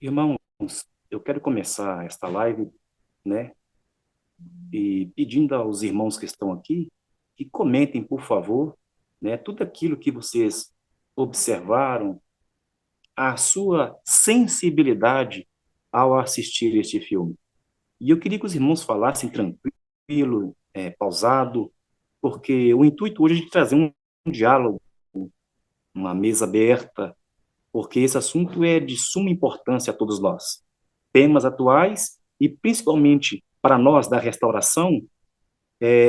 Irmãos, eu quero começar esta live, né, e pedindo aos irmãos que estão aqui que comentem, por favor, né, tudo aquilo que vocês observaram, a sua sensibilidade ao assistir este filme. E eu queria que os irmãos falassem tranquilo, pausado, porque o intuito hoje é de trazer um diálogo, uma mesa aberta, porque esse assunto é de suma importância a todos nós. Temas atuais e principalmente para nós da restauração,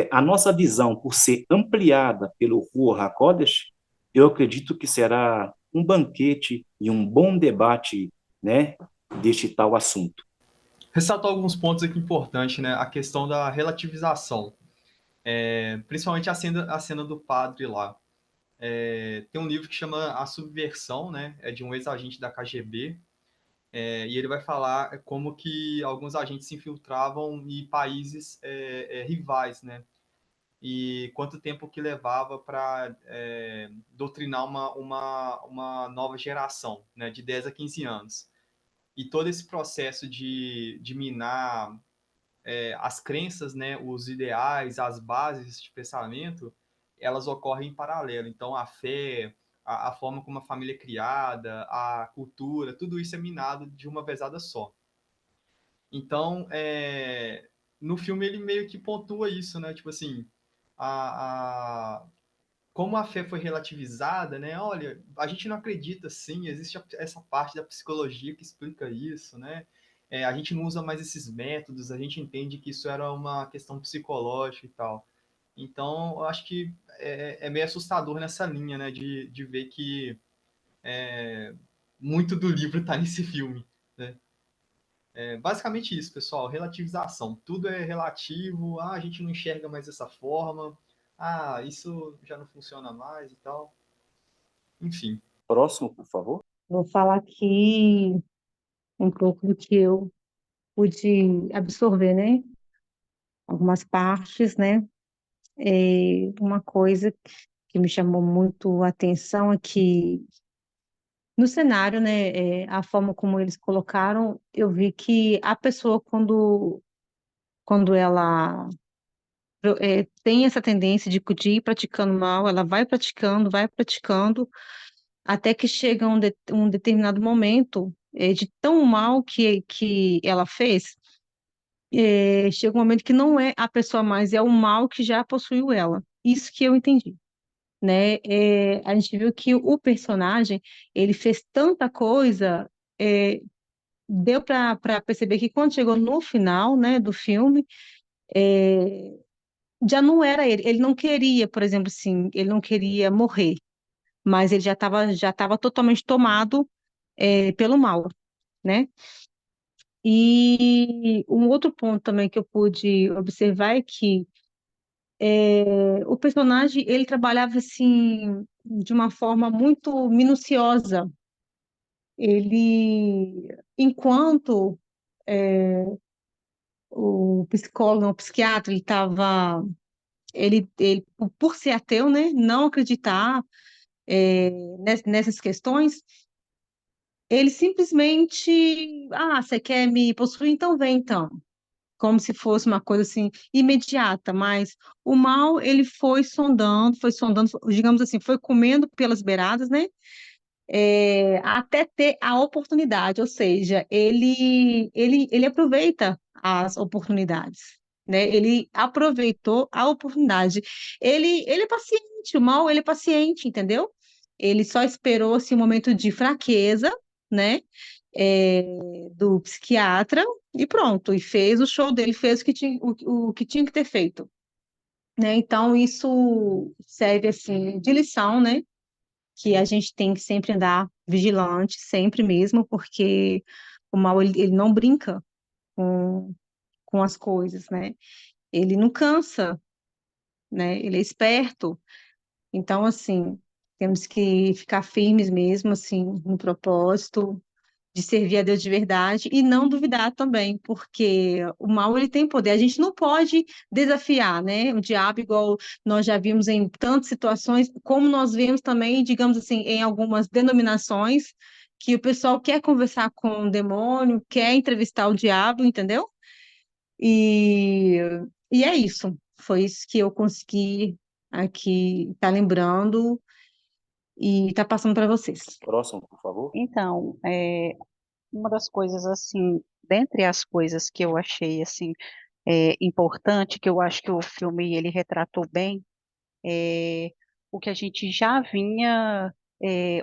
a nossa visão, por ser ampliada pelo Ruach HaKodesh, eu acredito que será um banquete e um bom debate, né, deste tal assunto. Ressaltar alguns pontos aqui importantes, né? A questão da relativização, principalmente a cena do padre lá. Tem um livro que chama A Subversão, né? É de um ex-agente da KGB, e ele vai falar como que alguns agentes se infiltravam em países rivais, né? E quanto tempo que levava para doutrinar uma nova geração, né? De 10 a 15 anos. E todo esse processo de minar as crenças, né, os ideais, as bases de pensamento, elas ocorrem em paralelo. Então, a fé, a forma como a família é criada, a cultura, tudo isso é minado de uma vezada só. Então, no filme ele meio que pontua isso, né? Tipo assim, a, a, como a fé foi relativizada, né? Olha, a gente não acredita assim, existe essa parte da psicologia que explica isso, né? A gente não usa mais esses métodos, a gente entende que isso era uma questão psicológica e tal. Então, eu acho que é meio assustador nessa linha, né? De ver que muito do livro está nesse filme, né? Basicamente isso, pessoal, relativização. Tudo é relativo, a gente não enxerga mais dessa forma, isso já não funciona mais e tal. Enfim. Próximo, por favor. Vou falar aqui um pouco do que eu pude absorver, né? Algumas partes, né? Uma coisa que me chamou muito a atenção é que no cenário, né, a forma como eles colocaram, eu vi que a pessoa, quando ela tem essa tendência de ir praticando mal, ela vai praticando, até que chega um determinado momento, de tão mal que ela fez. Chega um momento que não é a pessoa mais, é o mal que já possuiu ela. Isso que eu entendi, né? A gente viu que o personagem, ele fez tanta coisa, é, deu para perceber que quando chegou no final, né, do filme, é, já não era ele. Ele não queria, por exemplo, assim, ele não queria morrer, mas ele já estava totalmente tomado, pelo mal, né? E um outro ponto também que eu pude observar é que o personagem, ele trabalhava assim de uma forma muito minuciosa. Ele, enquanto o psicólogo, não, o psiquiatra, ele, por ser ateu, né, não acreditar nessas questões, ele simplesmente, você quer me possuir? Então vem, então. Como se fosse uma coisa assim imediata, mas o mal ele foi sondando, digamos assim, foi comendo pelas beiradas, né? Até ter a oportunidade, ou seja, ele aproveita as oportunidades, né? Ele aproveitou a oportunidade. Ele é paciente, o mal ele é paciente, entendeu? Ele só esperou esse momento de fraqueza, né? é, do psiquiatra e pronto, e fez o show dele, fez o que tinha que ter feito, né? Então isso serve assim de lição, né? Que a gente tem que sempre andar vigilante, sempre mesmo, porque o mal ele não brinca com, com as coisas, né? Ele não cansa, né? Ele é esperto. Então, assim, temos que ficar firmes mesmo, assim, no propósito, de servir a Deus de verdade e não duvidar também, porque o mal ele tem poder. A gente não pode desafiar, né? O diabo, igual nós já vimos em tantas situações, como nós vemos também, digamos assim, em algumas denominações. que o pessoal quer conversar com o demônio, quer entrevistar o diabo, entendeu? E, e é isso. Foi isso que eu consegui aqui tá lembrando e tá passando para vocês. Próximo, por favor. Então, uma das coisas assim, dentre as coisas que eu achei assim importante, que eu acho que o filme ele retratou bem, é o que a gente já vinha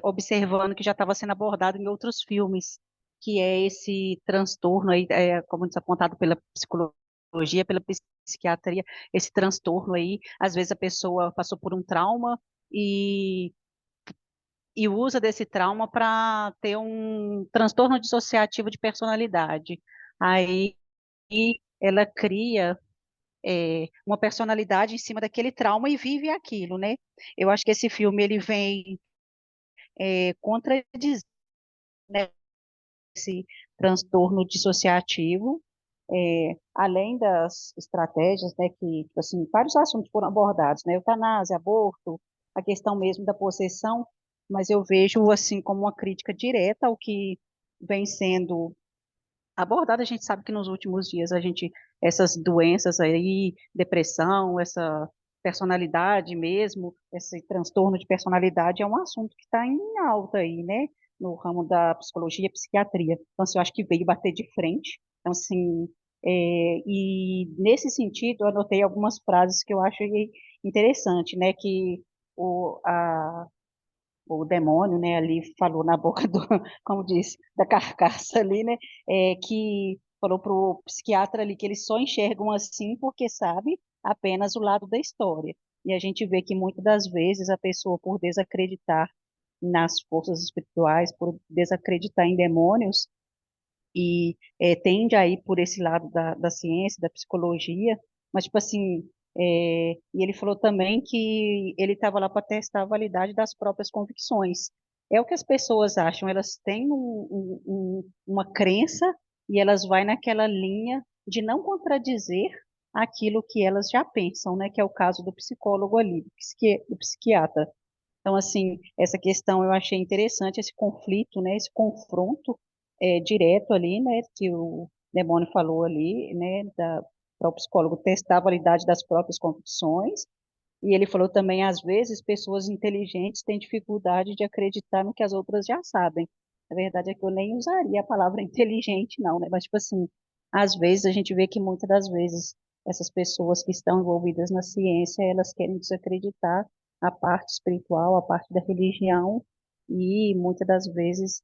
observando que já estava sendo abordado em outros filmes, que é esse transtorno aí, como desapontado pela psicologia, pela psiquiatria, esse transtorno aí, às vezes a pessoa passou por um trauma e e usa desse trauma para ter um transtorno dissociativo de personalidade. Aí ela cria uma personalidade em cima daquele trauma e vive aquilo, né? Eu acho que esse filme ele vem contradizer, né, esse transtorno dissociativo, além das estratégias, né, que, tipo assim, vários assuntos foram abordados, né, eutanásia, aborto, a questão mesmo da possessão, mas eu vejo, assim, como uma crítica direta ao que vem sendo abordado. A gente sabe que nos últimos dias essas doenças aí, depressão, essa personalidade mesmo, esse transtorno de personalidade é um assunto que está em alta aí, né? No ramo da psicologia e psiquiatria. Então, assim, eu acho que veio bater de frente. Então, assim, e nesse sentido, eu anotei algumas frases que eu acho interessante, né? Que o demônio, né, ali falou na boca do, como disse, da carcaça ali, né, que falou pro psiquiatra ali que eles só enxergam assim porque sabe apenas o lado da história. E a gente vê que muitas das vezes a pessoa, por desacreditar nas forças espirituais, por desacreditar em demônios, e tende a ir por esse lado da ciência, da psicologia, mas, tipo assim, e ele falou também que ele estava lá para testar a validade das próprias convicções. É o que as pessoas acham, elas têm uma crença e elas vão naquela linha de não contradizer aquilo que elas já pensam, né? Que é o caso do psicólogo ali, do psiquiatra. Então, assim, essa questão eu achei interessante, esse conflito, né, esse confronto direto ali, né, que o Demônio falou ali, né, para o psicólogo testar a validade das próprias convicções. E ele falou também, às vezes, pessoas inteligentes têm dificuldade de acreditar no que as outras já sabem. A verdade é que eu nem usaria a palavra inteligente, não, né, mas, tipo assim, às vezes a gente vê que muitas das vezes essas pessoas que estão envolvidas na ciência, elas querem desacreditar a parte espiritual, a parte da religião, e muitas das vezes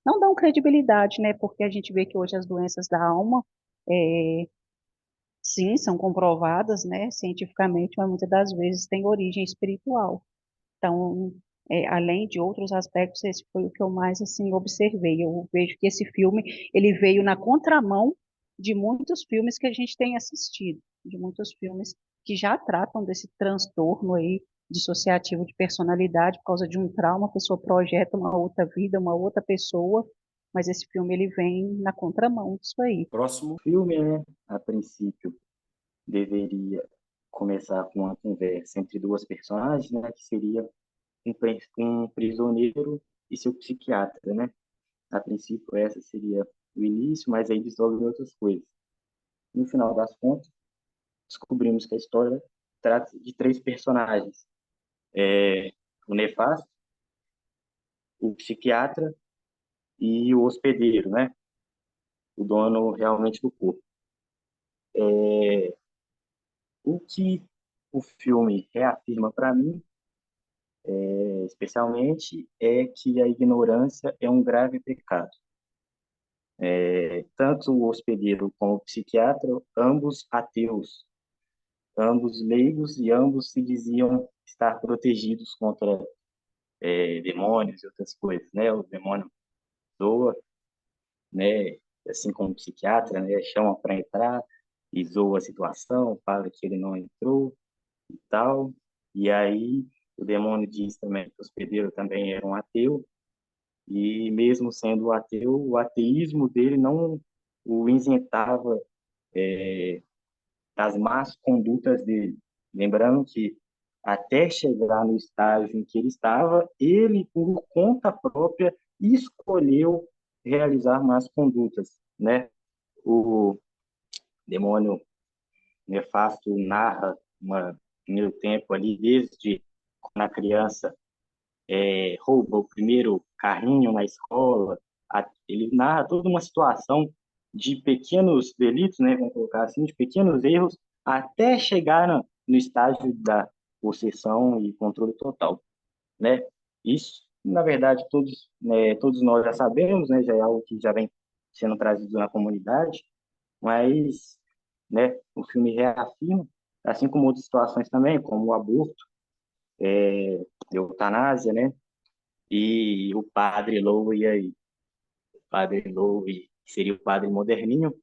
não dão credibilidade, né? Porque a gente vê que hoje as doenças da alma, é, sim, são comprovadas, né, cientificamente, mas muitas das vezes têm origem espiritual. Então, além de outros aspectos, esse foi o que eu mais assim observei. Eu vejo que esse filme ele veio na contramão de muitos filmes que a gente tem assistido, de muitos filmes que já tratam desse transtorno aí dissociativo de personalidade por causa de um trauma, a pessoa projeta uma outra vida, uma outra pessoa, mas esse filme ele vem na contramão disso aí. Próximo. O filme, né, a princípio, deveria começar com uma conversa entre duas personagens, né, que seria um prisioneiro e seu psiquiatra, né? A princípio, essa seria o início, mas aí desdobra em outras coisas. No final das contas, descobrimos que a história trata de três personagens: o nefasto, o psiquiatra e o hospedeiro, né? O dono realmente do corpo. O que o filme reafirma para mim, especialmente, é que a ignorância é um grave pecado. Tanto o hospedeiro como o psiquiatra, ambos ateus, ambos leigos e ambos se diziam estar protegidos contra demônios e outras coisas, né? O demônio zoa, né? Assim como o psiquiatra, né? Chama para entrar e zoa a situação, fala que ele não entrou e tal. E aí o demônio diz também que o hospedeiro também era um ateu, e mesmo sendo ateu, o ateísmo dele não o isentava das más condutas dele. Lembrando que até chegar no estágio em que ele estava, ele, por conta própria, e escolheu realizar más condutas, né? O demônio nefasto narra um primeiro tempo ali, desde quando a criança rouba o primeiro carrinho na escola, ele narra toda uma situação de pequenos delitos, né, vamos colocar assim, de pequenos erros, até chegar no estágio da possessão e controle total, né? Isso, na verdade, todos nós já sabemos, né, já é algo que já vem sendo trazido na comunidade, mas, né, o filme reafirma, assim como outras situações também, como o aborto, eutanásia, né? E o padre Lowe aí, o padre Lowe, que seria o padre moderninho,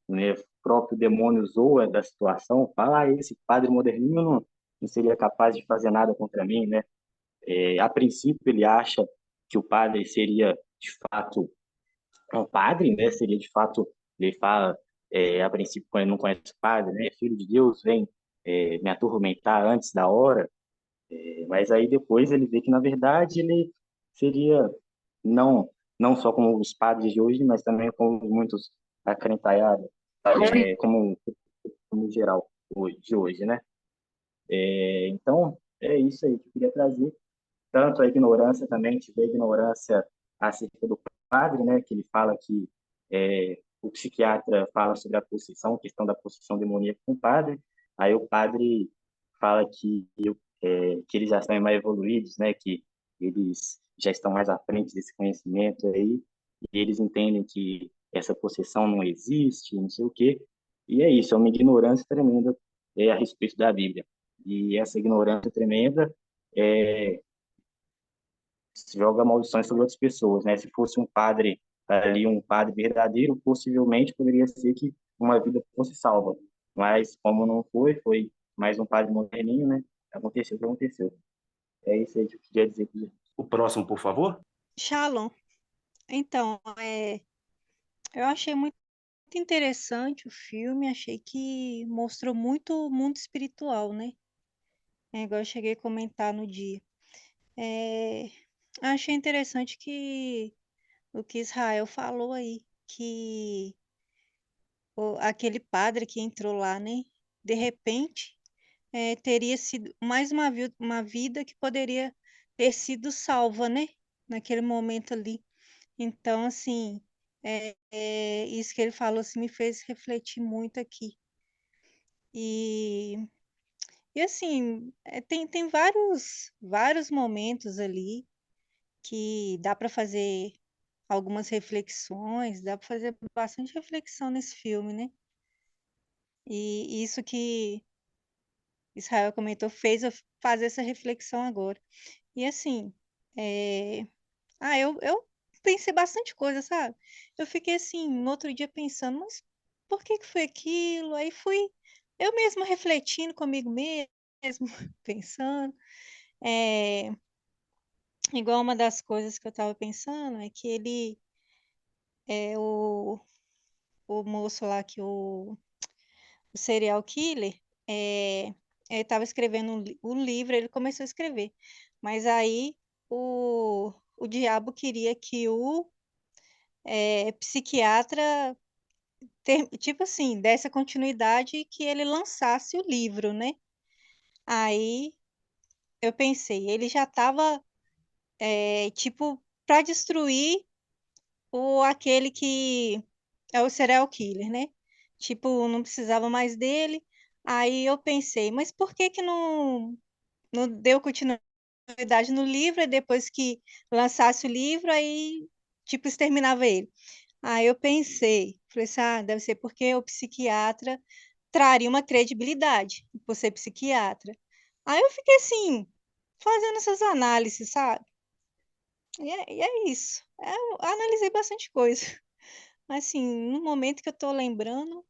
né, o próprio demônio zoa da situação, fala, esse padre moderninho não seria capaz de fazer nada contra mim, né? A princípio ele acha que o padre seria de fato um padre, né? Seria de fato, ele fala, a princípio quando ele não conhece o padre, né? Filho de Deus, vem me atormentar antes da hora, mas aí depois ele vê que na verdade ele seria não não só como os padres de hoje, mas também como muitos acrentaiados, como geral de hoje, né? Então é isso aí que eu queria trazer. Tanto a ignorância também, tive a ignorância acerca do padre, né? Que ele fala que o psiquiatra fala sobre a possessão, a questão da possessão demoníaca com o padre. Aí o padre fala que eles já estão mais evoluídos, né? Que eles já estão mais à frente desse conhecimento aí, e eles entendem que essa possessão não existe, não sei o quê. E é isso, é uma ignorância tremenda a respeito da Bíblia. E essa ignorância tremenda joga maldições sobre outras pessoas, né? Se fosse um padre ali, um padre verdadeiro, possivelmente poderia ser que uma vida fosse salva. Mas como não foi, foi mais um padre moderninho, né? Aconteceu o que aconteceu. É isso aí que eu queria dizer. O próximo, por favor. Shalom. Então, eu achei muito interessante o filme, achei que mostrou muito o mundo espiritual, né? Igual eu cheguei a comentar no dia. É, achei interessante que o que Israel falou aí, que aquele padre que entrou lá, né? De repente, teria sido mais uma vida que poderia ter sido salva, né? Naquele momento ali. Então, assim, isso que ele falou assim, me fez refletir muito aqui. E, e assim, tem vários momentos ali que dá para fazer algumas reflexões, dá para fazer bastante reflexão nesse filme, né? E isso que Israel comentou fez eu fazer essa reflexão agora. E assim, é... eu pensei bastante coisa, sabe? Eu fiquei assim, no outro dia pensando, mas por que que foi aquilo? Aí fui eu mesma refletindo comigo mesmo, pensando. É... Igual uma das coisas que eu estava pensando é que ele é o moço lá que o serial killer, ele estava escrevendo o livro, ele começou a escrever. Mas aí o diabo queria que o psiquiatra, tipo assim, desse a continuidade e que ele lançasse o livro, né? Aí eu pensei, ele já estava, tipo, para destruir aquele que é o serial killer, né? Tipo, não precisava mais dele. Aí eu pensei, mas por que que não deu continuidade no livro e depois que lançasse o livro, aí, tipo, exterminava ele? Aí eu pensei, falei assim, deve ser porque o psiquiatra traria uma credibilidade por ser psiquiatra. Aí eu fiquei assim, fazendo essas análises, sabe? E é isso. Eu analisei bastante coisa. Mas assim, no momento que eu tô lembrando,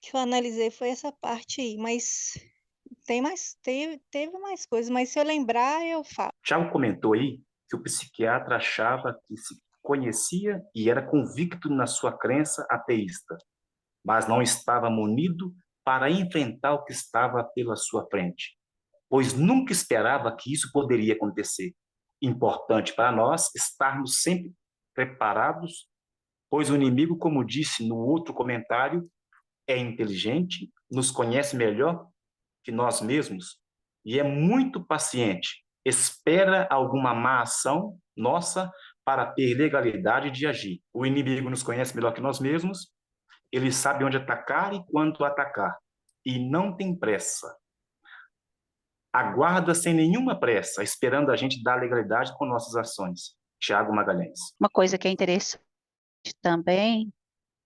que eu analisei foi essa parte aí. Mas teve mais coisas, mas se eu lembrar, eu falo. Tiago comentou aí que o psiquiatra achava que se conhecia e era convicto na sua crença ateísta, mas não estava munido para enfrentar o que estava pela sua frente, pois nunca esperava que isso poderia acontecer. importante para nós estarmos sempre preparados, pois o inimigo, como disse no outro comentário, é inteligente, nos conhece melhor que nós mesmos e é muito paciente. Espera alguma má ação nossa para ter legalidade de agir. O inimigo nos conhece melhor que nós mesmos, ele sabe onde atacar e quando atacar, e não tem pressa. Aguarda sem nenhuma pressa, esperando a gente dar legalidade com nossas ações. Tiago Magalhães. Uma coisa que é interessante também,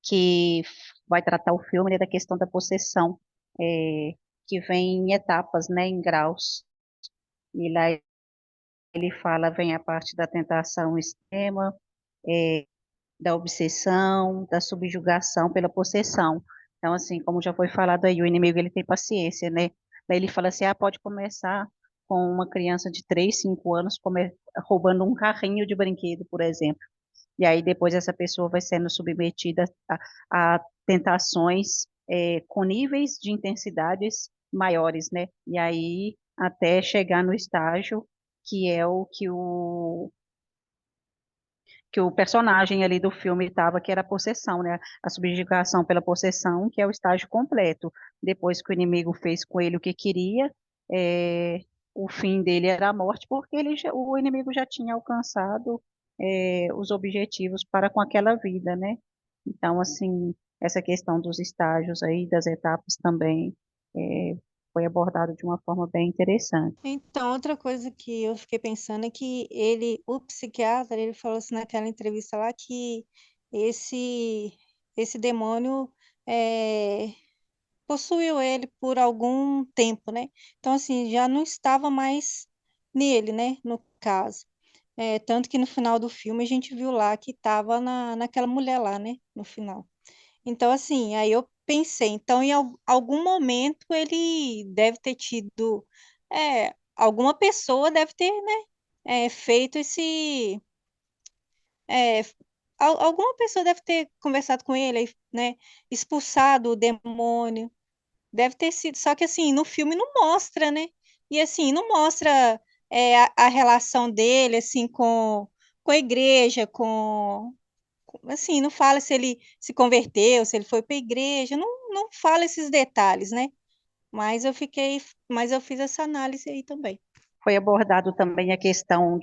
que vai tratar o filme, né, da questão da possessão, é, que vem em etapas, né, em graus. E lá ele fala, vem a parte da tentação extrema, é, da obsessão, da subjugação pela possessão. Então, assim, como já foi falado aí, o inimigo ele tem paciência, né? Daí ele fala assim, pode começar com uma criança de 3, 5 anos roubando um carrinho de brinquedo, por exemplo. E aí depois essa pessoa vai sendo submetida a tentações com níveis de intensidades maiores, né? E aí até chegar no estágio que é o que o personagem ali do filme estava, que era a possessão, né? A subjugação pela possessão, que é o estágio completo. Depois que o inimigo fez com ele o que queria, é, o fim dele era a morte, porque o inimigo já tinha alcançado os objetivos para com aquela vida, né? Então, assim, essa questão dos estágios aí, das etapas também, é, foi abordado de uma forma bem interessante. Então, outra coisa que eu fiquei pensando é que ele, o psiquiatra, ele falou assim naquela entrevista lá que esse esse demônio é, possuiu ele por algum tempo, né? Então, assim, já não estava mais nele, né? No caso. Tanto que no final do filme a gente viu lá que estava naquela mulher lá, né? No final. Então, assim, aí eu pensei, então em algum momento ele deve ter tido, alguma pessoa deve ter, né, feito esse, é, alguma pessoa deve ter conversado com ele, aí, né, expulsado o demônio, deve ter sido, só que assim, no filme não mostra, né, e assim, não mostra a relação dele, assim, com a igreja, assim, não fala se ele se converteu, se ele foi para a igreja, não fala esses detalhes, né? Mas eu fiz essa análise aí também. Foi abordado também a questão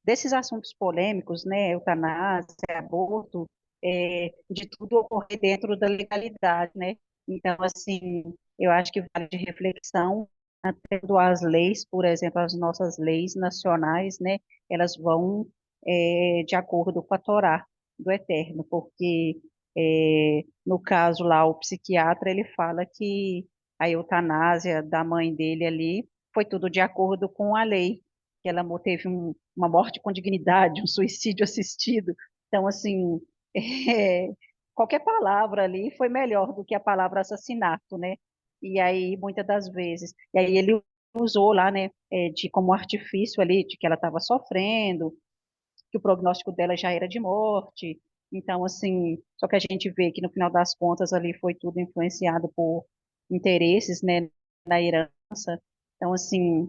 desses assuntos polêmicos, né, eutanásia, aborto, de tudo ocorrer dentro da legalidade, né? Então, assim, eu acho que vale de reflexão, até as leis, por exemplo, as nossas leis nacionais, né, elas vão de acordo com a Torá do Eterno, porque no caso lá, o psiquiatra, ele fala que a eutanásia da mãe dele ali foi tudo de acordo com a lei, que ela teve uma morte com dignidade, um suicídio assistido. Então, assim, é, qualquer palavra ali foi melhor do que a palavra assassinato, né? E aí, muitas das vezes, e aí ele usou lá, né, de como artifício ali, de que ela estava sofrendo, que o prognóstico dela já era de morte. Então, assim, só que a gente vê que no final das contas ali foi tudo influenciado por interesses, né, na herança. Então, assim,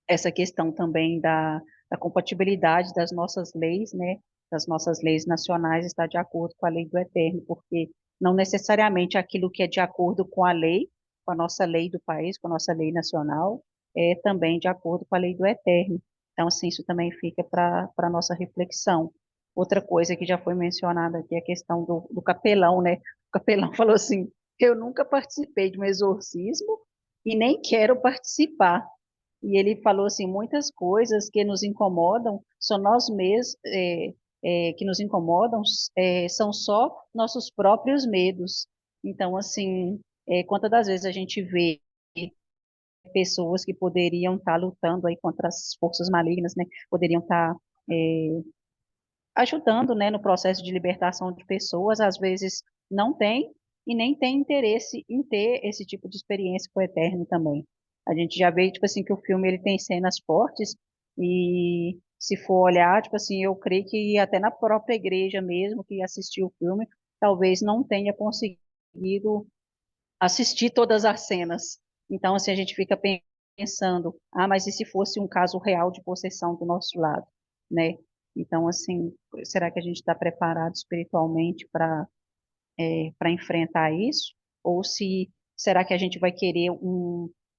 essa questão também da compatibilidade das nossas leis, né, das nossas leis nacionais está de acordo com a lei do Eterno, porque não necessariamente aquilo que é de acordo com a lei, com a nossa lei do país, com a nossa lei nacional, é também de acordo com a lei do Eterno. Então, assim, isso também fica para a nossa reflexão. Outra coisa que já foi mencionada aqui é a questão do capelão, né? O capelão falou assim: eu nunca participei de um exorcismo e nem quero participar. E ele falou assim, muitas coisas que nos incomodam são nós mesmos, que nos incomodam, são só nossos próprios medos. Então, assim, quantas das vezes a gente vê pessoas que poderiam estar lutando aí contra as forças malignas, né? Poderiam estar ajudando, né, no processo de libertação de pessoas, às vezes não tem e nem tem interesse em ter esse tipo de experiência com o Eterno também. A gente já vê, tipo assim, que o filme ele tem cenas fortes e se for olhar, tipo assim, eu creio que até na própria igreja mesmo que assistiu o filme, talvez não tenha conseguido assistir todas as cenas. Então, assim, a gente fica pensando, ah, mas e se fosse um caso real de possessão do nosso lado, né? Então, assim, será que a gente está preparado espiritualmente para enfrentar isso? Ou se será que a gente vai querer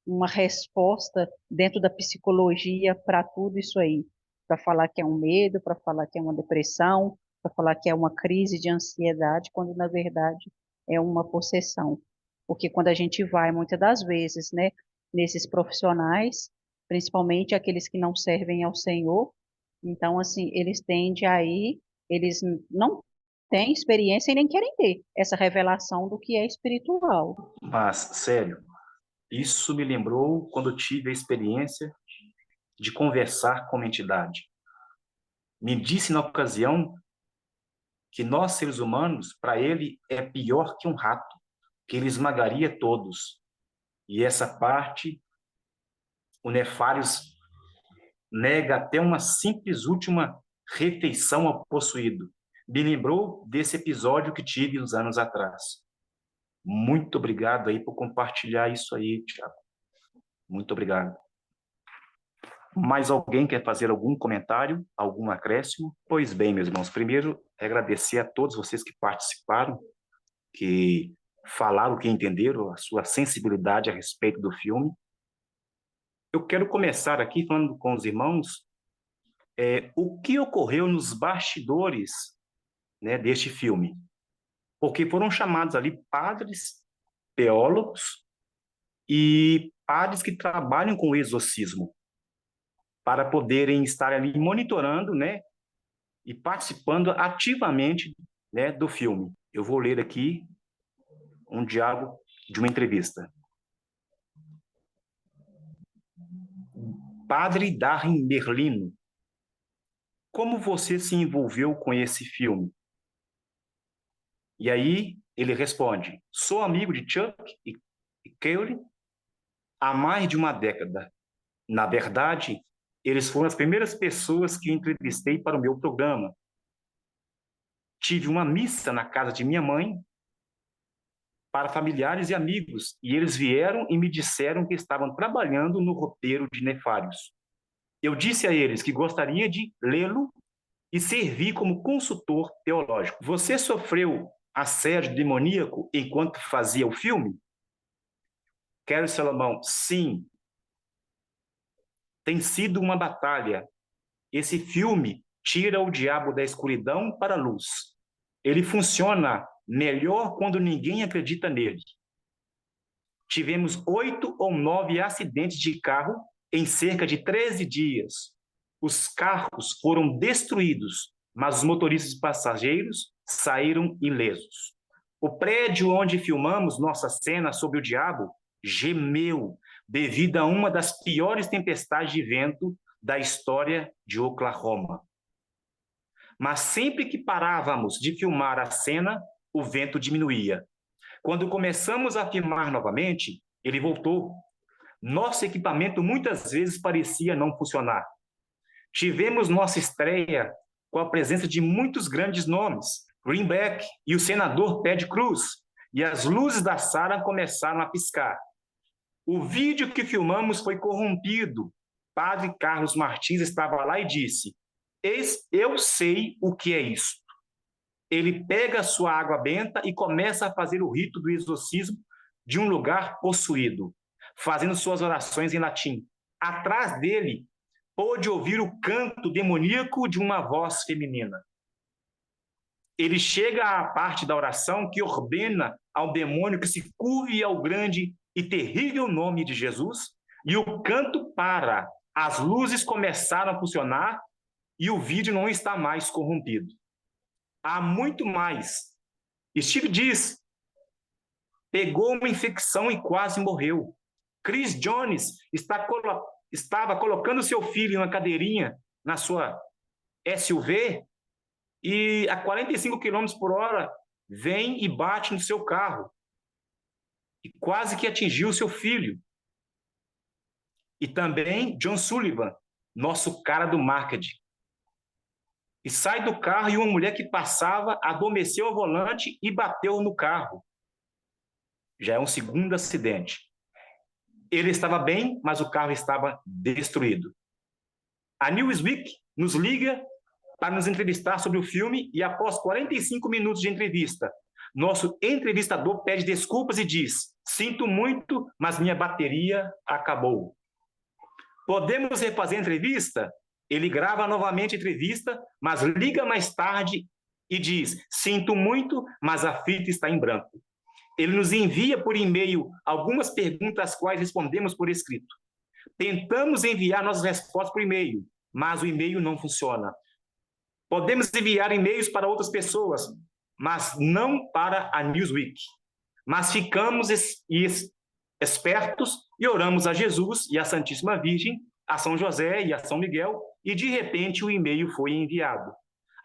uma resposta dentro da psicologia para tudo isso aí? Para falar que é um medo, para falar que é uma depressão, para falar que é uma crise de ansiedade, quando na verdade é uma possessão. Porque quando a gente vai, muitas das vezes, né, nesses profissionais, principalmente aqueles que não servem ao Senhor, então, assim, eles tendem a ir, eles não têm experiência e nem querem ter essa revelação do que é espiritual. Mas, sério, isso me lembrou quando eu tive a experiência de conversar com uma entidade. Me disse na ocasião que nós, seres humanos, para ele é pior que um rato, que ele esmagaria todos. E essa parte, o Nefários nega até uma simples última refeição ao possuído. Me lembrou desse episódio que tive uns anos atrás. Muito obrigado aí por compartilhar isso aí, Tiago. Muito obrigado. Mais alguém quer fazer algum comentário, algum acréscimo? Pois bem, meus irmãos, primeiro agradecer a todos vocês que participaram, que falaram, que entenderam a sua sensibilidade a respeito do filme. Eu quero começar aqui falando com os irmãos o que ocorreu nos bastidores, né, deste filme. Porque foram chamados ali padres, teólogos e padres que trabalham com o exorcismo, para poderem estar ali monitorando, né, e participando ativamente, né, do filme. Eu vou ler aqui um diálogo de uma entrevista. Padre Darren Merlino, como você se envolveu com esse filme? E aí ele responde, sou amigo de Chuck e Kelly há mais de uma década. Na verdade, eles foram as primeiras pessoas que eu entrevistei para o meu programa. Tive uma missa na casa de minha mãe para familiares e amigos, e eles vieram e me disseram que estavam trabalhando no roteiro de Nefários. Eu disse a eles que gostaria de lê-lo e servir como consultor teológico. Você sofreu assédio demoníaco enquanto fazia o filme? Kelly Salomão, sim. Tem sido uma batalha. Esse filme tira o diabo da escuridão para a luz. Ele funciona melhor quando ninguém acredita nele. Tivemos 8 ou 9 acidentes de carro em cerca de 13 dias. Os carros foram destruídos, mas os motoristas e passageiros saíram ilesos. O prédio onde filmamos nossa cena sobre o diabo gemeu devido a uma das piores tempestades de vento da história de Oklahoma. Mas sempre que parávamos de filmar a cena, o vento diminuía. Quando começamos a filmar novamente, ele voltou. Nosso equipamento muitas vezes parecia não funcionar. Tivemos nossa estreia com a presença de muitos grandes nomes, Greenback e o senador Ted Cruz, e as luzes da sala começaram a piscar. O vídeo que filmamos foi corrompido. Padre Carlos Martins estava lá e disse, eu sei o que é isso. Ele pega a sua água benta e começa a fazer o rito do exorcismo de um lugar possuído, fazendo suas orações em latim. Atrás dele, pôde ouvir o canto demoníaco de uma voz feminina. Ele chega à parte da oração que ordena ao demônio que se curve ao grande e terrível nome de Jesus, e o canto para, as luzes começaram a funcionar e o vídeo não está mais corrompido. Há muito mais. Steve diz, pegou uma infecção e quase morreu. Chris Jones estava colocando seu filho em uma cadeirinha na sua SUV e a 45 km por hora vem e bate no seu carro e quase que atingiu seu filho. E também John Sullivan, nosso cara do marketing. E sai do carro e uma mulher que passava adormeceu ao volante e bateu no carro. Já é um segundo acidente. Ele estava bem, mas o carro estava destruído. A Newsweek nos liga para nos entrevistar sobre o filme e após 45 minutos de entrevista, nosso entrevistador pede desculpas e diz: sinto muito, mas minha bateria acabou. Podemos refazer a entrevista? Ele grava novamente a entrevista, mas liga mais tarde e diz: sinto muito, mas a fita está em branco. Ele nos envia por e-mail algumas perguntas às quais respondemos por escrito. Tentamos enviar nossas respostas por e-mail, mas o e-mail não funciona. Podemos enviar e-mails para outras pessoas, mas não para a Newsweek. Mas ficamos espertos e oramos a Jesus e à Santíssima Virgem, a São José e a São Miguel, e de repente o e-mail foi enviado.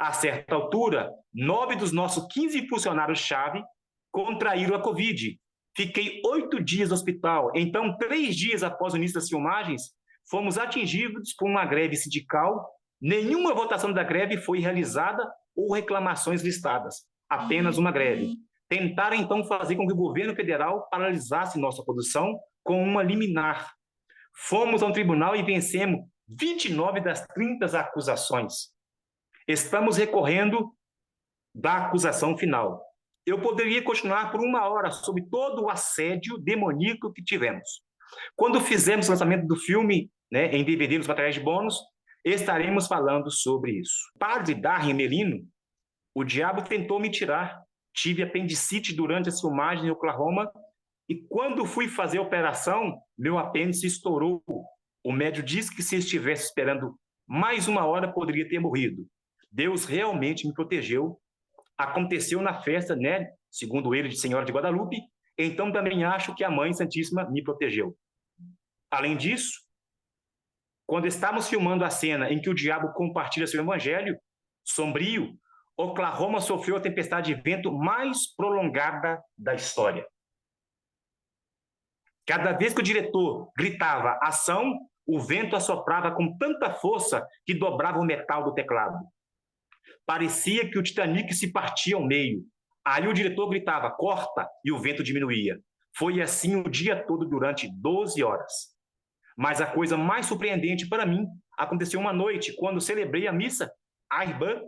A certa altura, 9 dos nossos 15 funcionários-chave contraíram a Covid. Fiquei 8 dias no hospital. Então, 3 dias após o início das filmagens, fomos atingidos por uma greve sindical. Nenhuma votação da greve foi realizada ou reclamações listadas. Apenas uma greve. Tentaram, então, fazer com que o governo federal paralisasse nossa produção com uma liminar. Fomos ao tribunal e vencemos 29 das 30 acusações. Estamos recorrendo da acusação final. Eu poderia continuar por 1 hora sobre todo o assédio demoníaco que tivemos. Quando fizermos o lançamento do filme, em DVD nos materiais de bônus, estaremos falando sobre isso. Padre Darren Melino, o diabo tentou me tirar. Tive apendicite durante as filmagens em Oklahoma e quando fui fazer a operação, meu apêndice estourou. O médico disse que se estivesse esperando mais 1 hora, poderia ter morrido. Deus realmente me protegeu. Aconteceu na festa, segundo ele, de Senhora de Guadalupe, então também acho que a Mãe Santíssima me protegeu. Além disso, quando estávamos filmando a cena em que o diabo compartilha seu evangelho, sombrio, Oklahoma sofreu a tempestade de vento mais prolongada da história. Cada vez que o diretor gritava ação, o vento assoprava com tanta força que dobrava o metal do teclado. Parecia que o Titanic se partia ao meio. Aí o diretor gritava, corta, e o vento diminuía. Foi assim o dia todo durante 12 horas. Mas a coisa mais surpreendente para mim aconteceu uma noite, quando celebrei a missa, a irmã,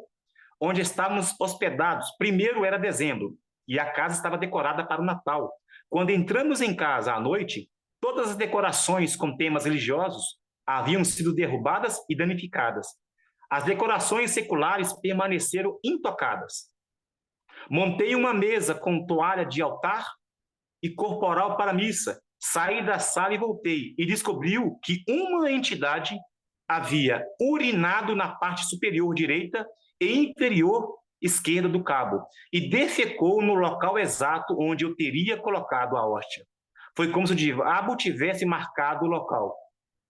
onde estávamos hospedados. Primeiro era dezembro, e a casa estava decorada para o Natal. Quando entramos em casa à noite, todas as decorações com temas religiosos haviam sido derrubadas e danificadas. As decorações seculares permaneceram intocadas. Montei uma mesa com toalha de altar e corporal para a missa. Saí da sala e voltei, e descobriu que uma entidade havia urinado na parte superior direita e inferior esquerda do cabo, e defecou no local exato onde eu teria colocado a hóstia. Foi como se o diabo tivesse marcado o local.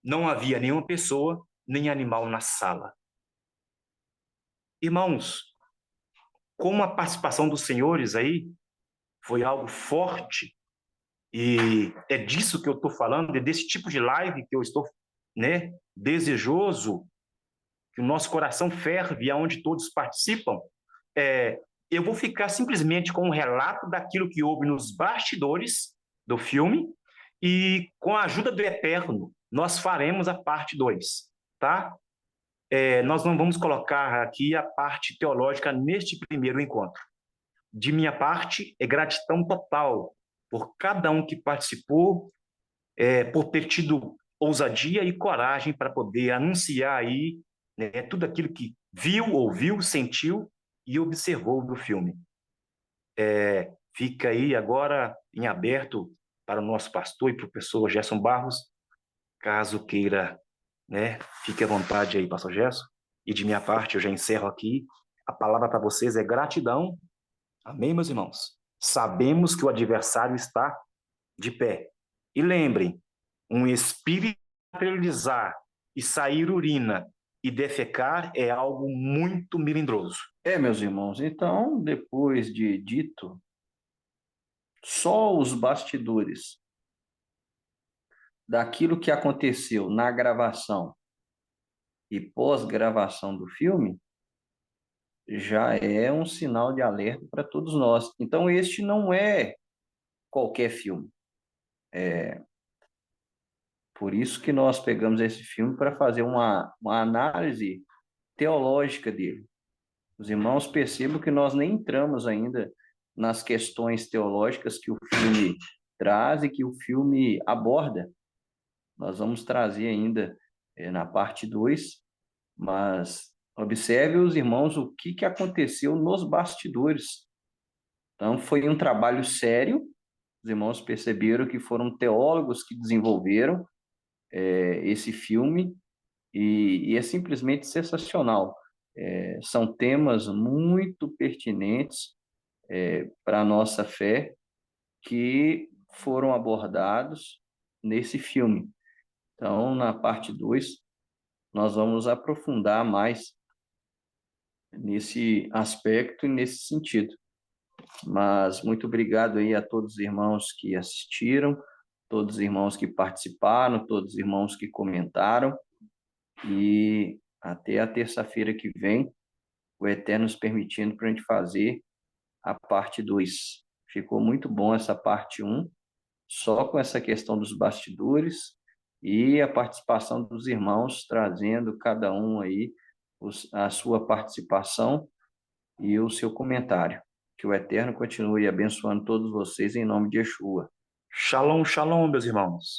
Não havia nenhuma pessoa, nem animal na sala. Irmãos, como a participação dos senhores aí foi algo forte, e é disso que eu estou falando, é desse tipo de live que eu estou, desejoso, que o nosso coração ferve aonde todos participam. Eu vou ficar simplesmente com um relato daquilo que houve nos bastidores do filme e com a ajuda do Eterno, nós faremos a parte 2, tá? Nós não vamos colocar aqui a parte teológica neste primeiro encontro. De minha parte, é gratidão total por cada um que participou, por ter tido ousadia e coragem para poder anunciar aí tudo aquilo que viu, ouviu, sentiu e observou do filme. Fica aí agora em aberto para o nosso pastor e professor Gerson Barros, caso queira, fique à vontade aí, pastor Gerson. E de minha parte, eu já encerro aqui. A palavra para vocês é gratidão. Amém, meus irmãos? Sabemos que o adversário está de pé. E lembrem, um espírito materializar e sair urina e defecar é algo muito melindroso. Meus irmãos, então, depois de dito, só os bastidores daquilo que aconteceu na gravação e pós-gravação do filme já é um sinal de alerta para todos nós. Então, este não é qualquer filme. Por isso que nós pegamos esse filme para fazer uma análise teológica dele. Os irmãos percebam que nós nem entramos ainda nas questões teológicas que o filme traz e que o filme aborda. Nós vamos trazer ainda na parte 2, mas observe os irmãos o que aconteceu nos bastidores. Então, foi um trabalho sério. Os irmãos perceberam que foram teólogos que desenvolveram esse filme e é simplesmente sensacional. São temas muito pertinentes para a nossa fé que foram abordados nesse filme. Então, na parte 2, nós vamos aprofundar mais nesse aspecto e nesse sentido. Mas muito obrigado aí a todos os irmãos que assistiram, todos os irmãos que participaram, todos os irmãos que comentaram, e até a terça-feira que vem, o Eterno nos permitindo para a gente fazer a parte 2. Ficou muito bom essa parte 1, só com essa questão dos bastidores e a participação dos irmãos, trazendo cada um aí a sua participação e o seu comentário. Que o Eterno continue abençoando todos vocês em nome de Yeshua. Shalom, shalom, meus irmãos.